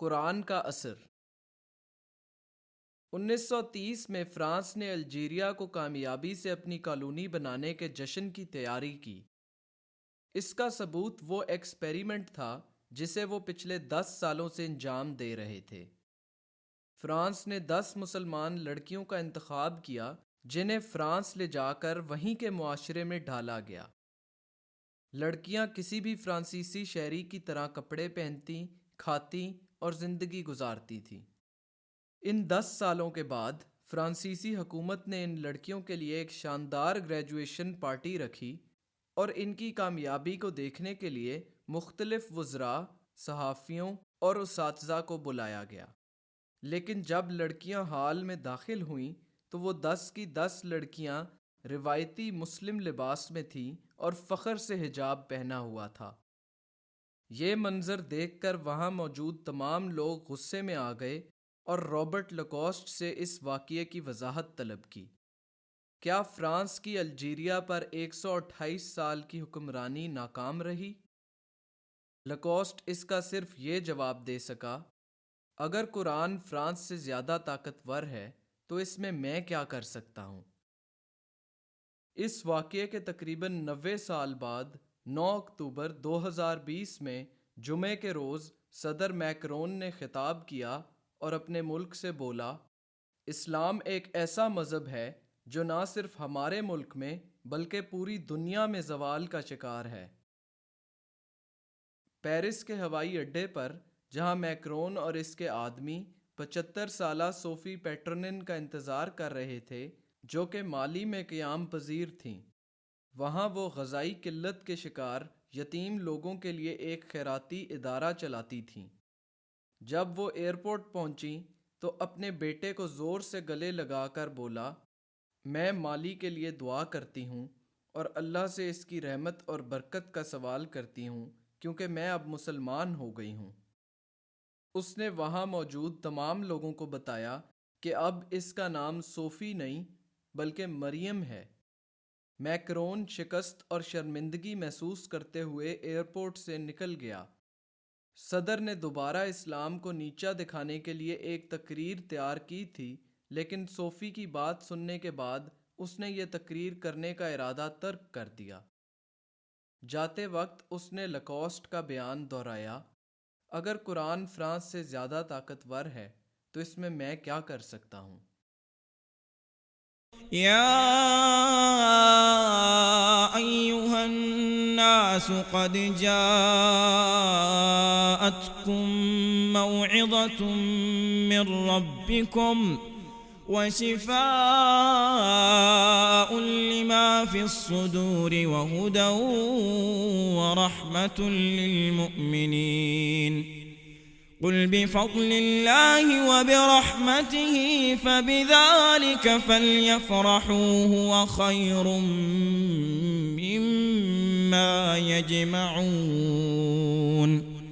قرآن کا اثر 1930 میں فرانس نے الجیریا کو کامیابی سے اپنی کالونی بنانے کے جشن کی تیاری کی۔ اس کا ثبوت وہ ایکسپیریمنٹ تھا جسے وہ پچھلے 10 سالوں سے انجام دے رہے تھے۔ فرانس نے 10 مسلمان لڑکیوں کا انتخاب کیا جنہیں فرانس لے جا کر وہیں کے معاشرے میں ڈالا گیا۔ لڑکیاں کسی بھی فرانسیسی شہری کی طرح کپڑے پہنتی، کھاتی اور زندگی گزارتی تھیں۔ ان 10 سالوں کے بعد فرانسیسی حکومت نے ان لڑکیوں کے لیے ایک شاندار گریجویشن پارٹی رکھی اور ان کی کامیابی کو دیکھنے کے لیے مختلف وزراء، صحافیوں اور اساتذہ کو بلایا گیا۔ لیکن جب لڑکیاں ہال میں داخل ہوئیں تو وہ 10 کی 10 لڑکیاں روایتی مسلم لباس میں تھیں اور فخر سے حجاب پہنا ہوا تھا۔ یہ منظر دیکھ کر وہاں موجود تمام لوگ غصے میں آ گئے اور رابرٹ لاکوسٹ سے اس واقعے کی وضاحت طلب کی۔ کیا فرانس کی الجیریا پر 128 سال کی حکمرانی ناکام رہی؟ لاکوسٹ اس کا صرف یہ جواب دے سکا، اگر قرآن فرانس سے زیادہ طاقتور ہے تو اس میں کیا کر سکتا ہوں؟ اس واقعے کے تقریباً 90 سال بعد 9 اکتوبر 2020 میں جمعے کے روز صدر میکرون نے خطاب کیا اور اپنے ملک سے بولا، اسلام ایک ایسا مذہب ہے جو نہ صرف ہمارے ملک میں بلکہ پوری دنیا میں زوال کا شکار ہے۔ پیرس کے ہوائی اڈے پر جہاں میکرون اور اس کے آدمی 75 سالہ صوفی پیٹرنن کا انتظار کر رہے تھے جو کہ مالی میں قیام پذیر تھیں، وہاں وہ غذائی قلت کے شکار یتیم لوگوں کے لیے ایک خیراتی ادارہ چلاتی تھیں۔ جب وہ ایئرپورٹ پہنچیں تو اپنے بیٹے کو زور سے گلے لگا کر بولا، میں مالی کے لیے دعا کرتی ہوں اور اللہ سے اس کی رحمت اور برکت کا سوال کرتی ہوں کیونکہ میں اب مسلمان ہو گئی ہوں۔ اس نے وہاں موجود تمام لوگوں کو بتایا کہ اب اس کا نام صوفی نہیں بلکہ مریم ہے۔ میکرون شکست اور شرمندگی محسوس کرتے ہوئے ایئرپورٹ سے نکل گیا۔ صدر نے دوبارہ اسلام کو نیچا دکھانے کے لیے ایک تقریر تیار کی تھی، لیکن صوفی کی بات سننے کے بعد اس نے یہ تقریر کرنے کا ارادہ ترک کر دیا۔ جاتے وقت اس نے لاکوسٹ کا بیان دہرایا، اگر قرآن فرانس سے زیادہ طاقتور ہے تو اس میں کیا کر سکتا ہوں؟ يا أيها الناس قد جاءتكم موعظة من ربكم وشفاء لما في الصدور وهدى ورحمة للمؤمنين قل بفضل الله وبرحمته فبذلك فليفرحوا هو خير مما يجمعون